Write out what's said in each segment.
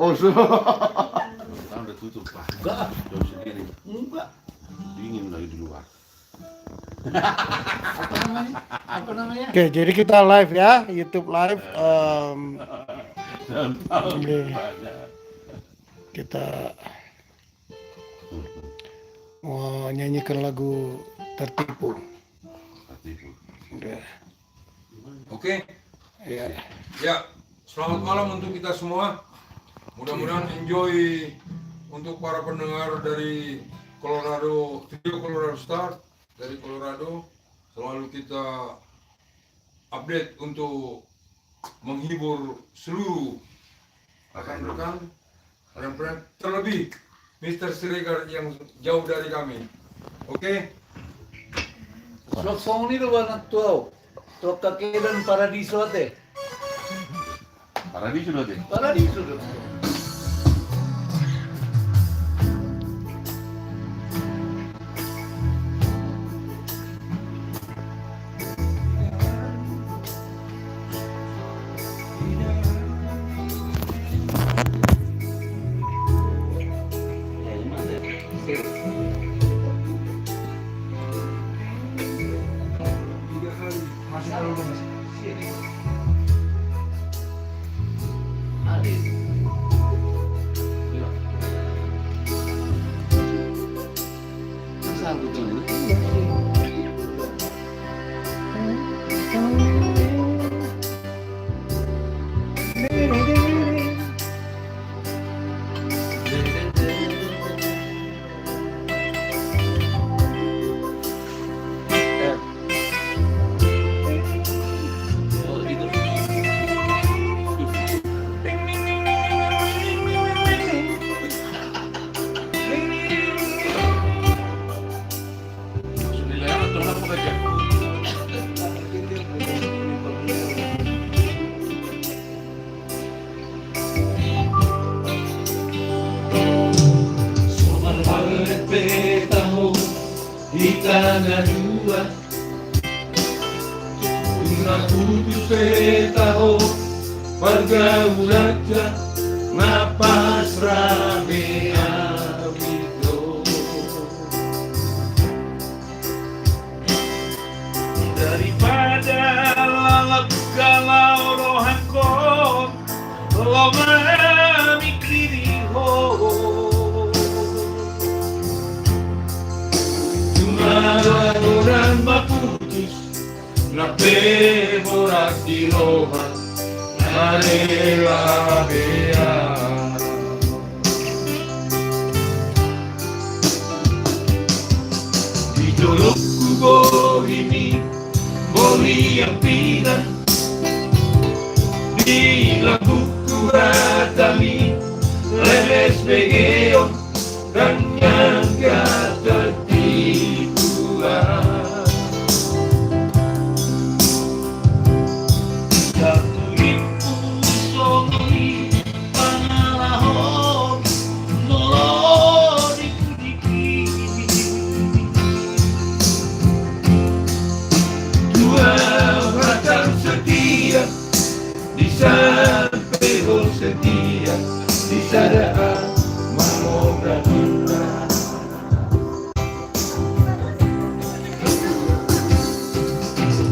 Oh, sekarang udah tutup Pak. Enggak. Jauh sendiri. Enggak. Dingin lagi di luar. Apa namanya? Oke, jadi kita live ya, YouTube live. Oke. Kita mau nyanyikan lagu Tertipu. Udah. Oke, Ya. ya selamat malam untuk kita semua. Mudah-mudahan enjoy untuk para pendengar dari Colorado, Video Colorado Star dari Colorado. Selalu kita update untuk menghibur seluruh rekan-rekan dan friend, terlebih Mr. Siregar yang jauh dari kami. Oke? Slok song ni ba na tuaw? To kakedan paradiso ate. Paradiso loh deh. Paradiso do. Di tanah dua una putus tahu pergaulannya napas rame abido daripada lalap galau rohanku lo memikiri orang maputus na peborak di loma marela bea di jolok kubo ini boli yang pindah di lagu kuratami lemes begeo dan yang kata setia di sadaan mau berguna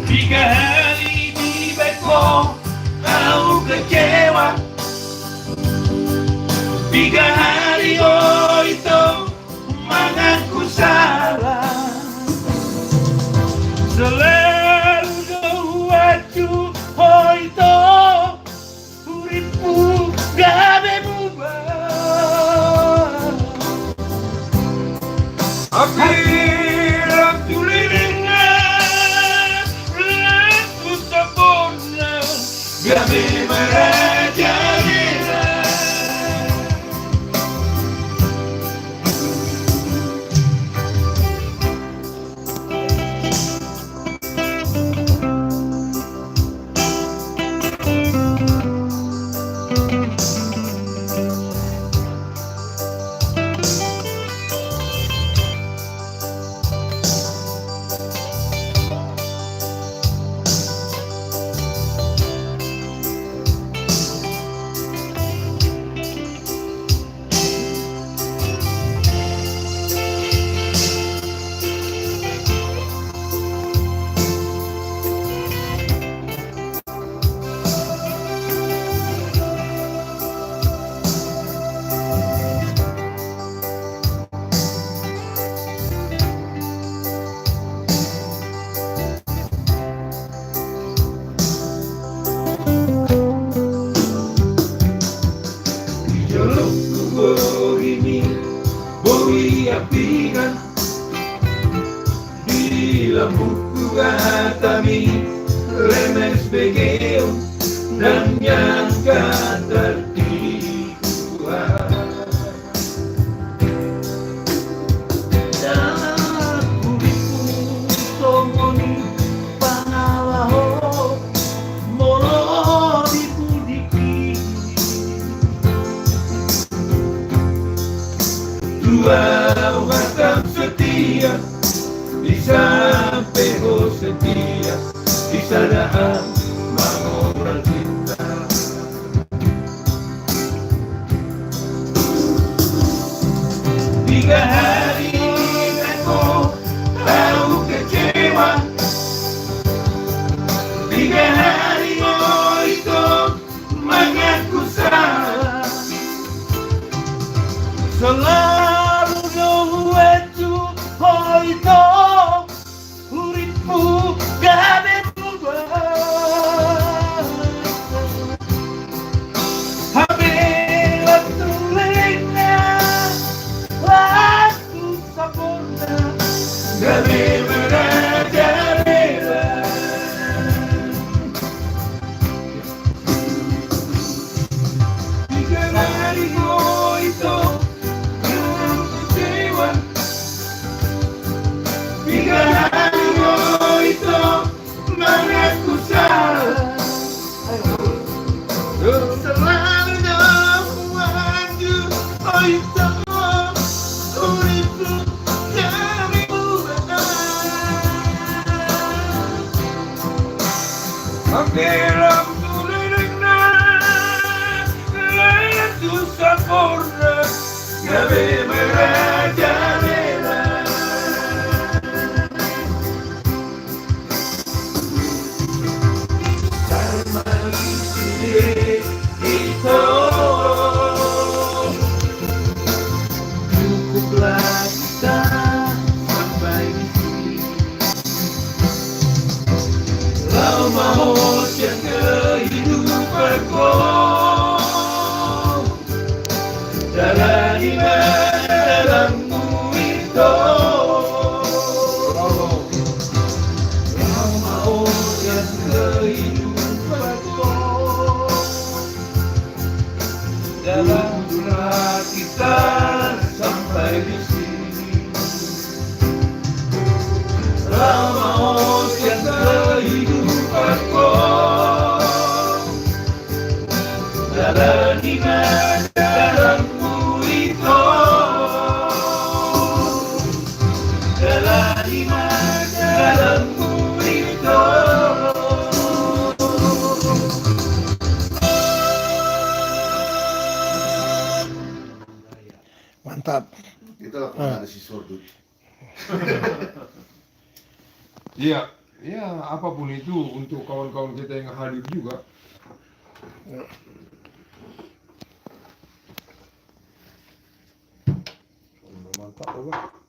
tiga hari di beko kau kecewa tiga hari oh itu mengaku salah selalu doaku oh itu gabe mubah akhirnya tuliringan aku sempurna gabe merajalela lembu kami lemes begeo dan yang tertipuan dalam kuliku somoni pangalaho molo dipudiki dua macam setia di samping setia di sadaan mengobrol cinta. Tiga hari aku tahu kecewa. Tiga hari itu mengaku salah. Selalu nunggu itu uripku gabe berubah. Habis tulingnya waktu sempurna gabe beraja-bera. Tiga hari itu kecewa. Tiga hari itu mengaku salah. Selalu maju itu uripku kami Akhirnya tulingnya itu sempurna gabe beraja-bera. Itu cukuplah kita sampai di sini. Lau mau yang kehidupanku jalani dalammu itu. Lau mau yang kehidupanku dalamlah kita sampai di sini. Lau yang kehidupanku jalani dalammu itu. Jalani dalammu itu. Mantap. Itulah pengaruh si sordut. Iya, ya apapun itu untuk kawan-kawan kita yang hadir juga. Mantap, Pak.